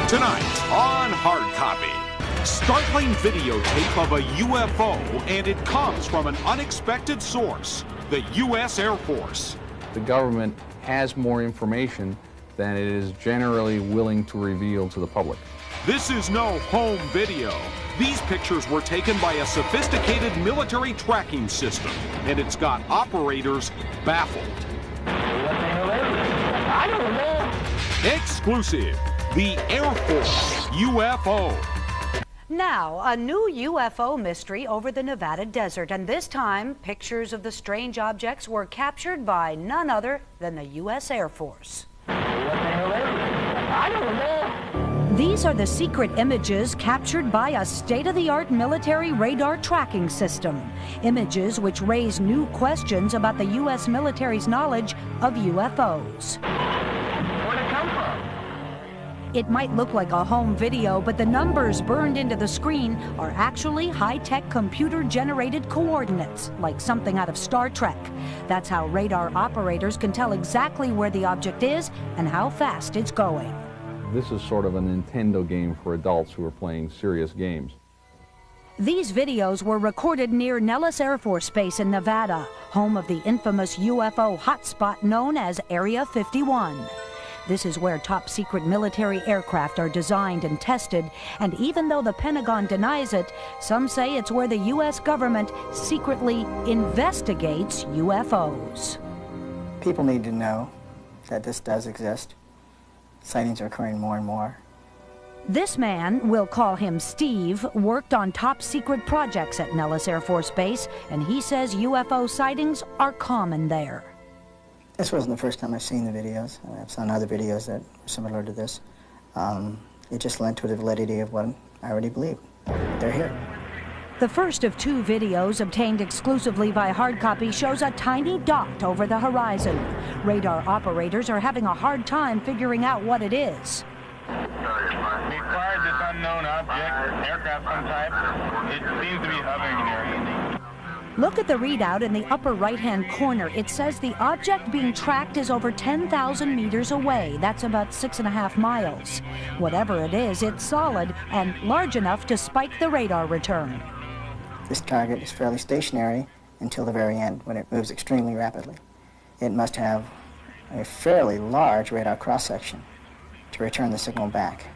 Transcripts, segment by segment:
Tonight on Hard Copy, startling videotape of a UFO, and it comes from an unexpected source, the U.S. Air Force. The government has more information than it is generally willing to reveal to the public. This is no home video. These pictures were taken by a sophisticated military tracking system, and it's got operators baffled. I don't know. Exclusive, the Air Force UFO. Now, a new UFO mystery over the Nevada desert, and this time, pictures of the strange objects were captured by none other than the U.S. Air Force. I don't know. These are the secret images captured by a state-of-the-art military radar tracking system. Images which raise new questions about the U.S. military's knowledge of UFOs. Where'd it come from? It might look like a home video, but the numbers burned into the screen are actually high-tech computer-generated coordinates, like something out of Star Trek. That's how radar operators can tell exactly where the object is and how fast it's going. This is sort of a Nintendo game for adults who are playing serious games. These videos were recorded near Nellis Air Force Base in Nevada, home of the infamous UFO hotspot known as Area 51. This is where top-secret military aircraft are designed and tested, and even though the Pentagon denies it, some say it's where the U.S. government secretly investigates UFOs. People need to know that this does exist. Sightings are occurring more and more. This man, we'll call him Steve, worked on top-secret projects at Nellis Air Force Base, and he says UFO sightings are common there. This wasn't the first time I've seen the videos. I've seen other videos that were similar to this. It just lent to the validity of what I already believed. They're here. The first of two videos obtained exclusively by Hard Copy shows a tiny dot over the horizon. Radar operators are having a hard time figuring out what it is. We acquired this unknown object, aircraft some type. It seems to be hovering near. Look at the readout in the upper right-hand corner. It says the object being tracked is over 10,000 meters away. That's about 6.5 miles. Whatever it is, it's solid and large enough to spike the radar return. This target is fairly stationary until the very end, when it moves extremely rapidly. It must have a fairly large radar cross-section to return the signal back.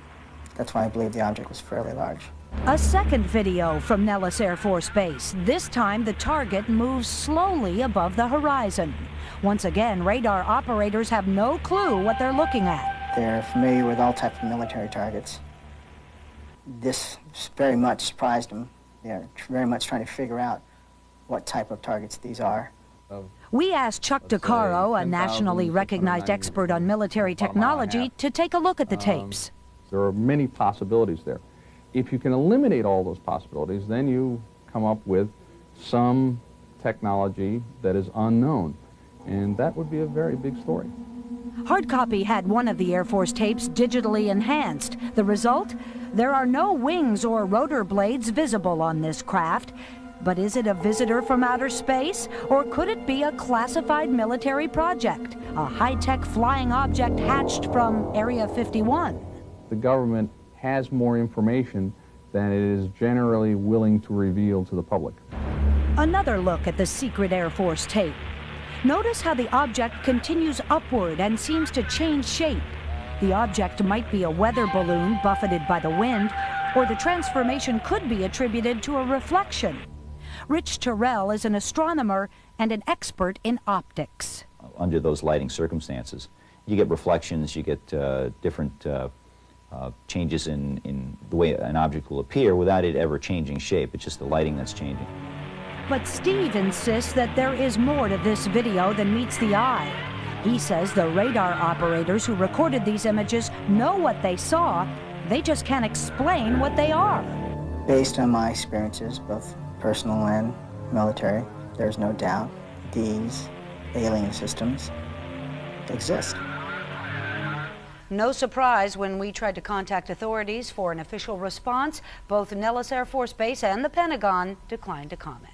That's why I believe the object was fairly large. A second video from Nellis Air Force Base. This time the target moves slowly above the horizon. Once again, radar operators have no clue what they're looking at. They're familiar with all types of military targets. This very much surprised them. They're very much trying to figure out what type of targets these are. We asked Chuck DeCaro, a nationally recognized expert on military technology, to take a look at the tapes. There are many possibilities there. If you can eliminate all those possibilities, then you come up with some technology that is unknown, and that would be a very big story. Hard Copy had one of the Air Force tapes digitally enhanced. The result? There are no wings or rotor blades visible on this craft. But is it a visitor from outer space, or could it be a classified military project, a high-tech flying object hatched from Area 51? The government has more information than it is generally willing to reveal to the public. Another look at the secret Air Force tape. Notice how the object continues upward and seems to change shape. The object might be a weather balloon buffeted by the wind, or the transformation could be attributed to a reflection. Rich Terrell is an astronomer and an expert in optics. Under those lighting circumstances, you get reflections, you get different changes in the way an object will appear without it ever changing shape. It's just the lighting that's changing. But Steve insists that there is more to this video than meets the eye. He says the radar operators who recorded these images know what they saw, they just can't explain what they are. Based on my experiences, both personal and military, there's no doubt these alien systems exist. No surprise when we tried to contact authorities for an official response. Both Nellis Air Force Base and the Pentagon declined to comment.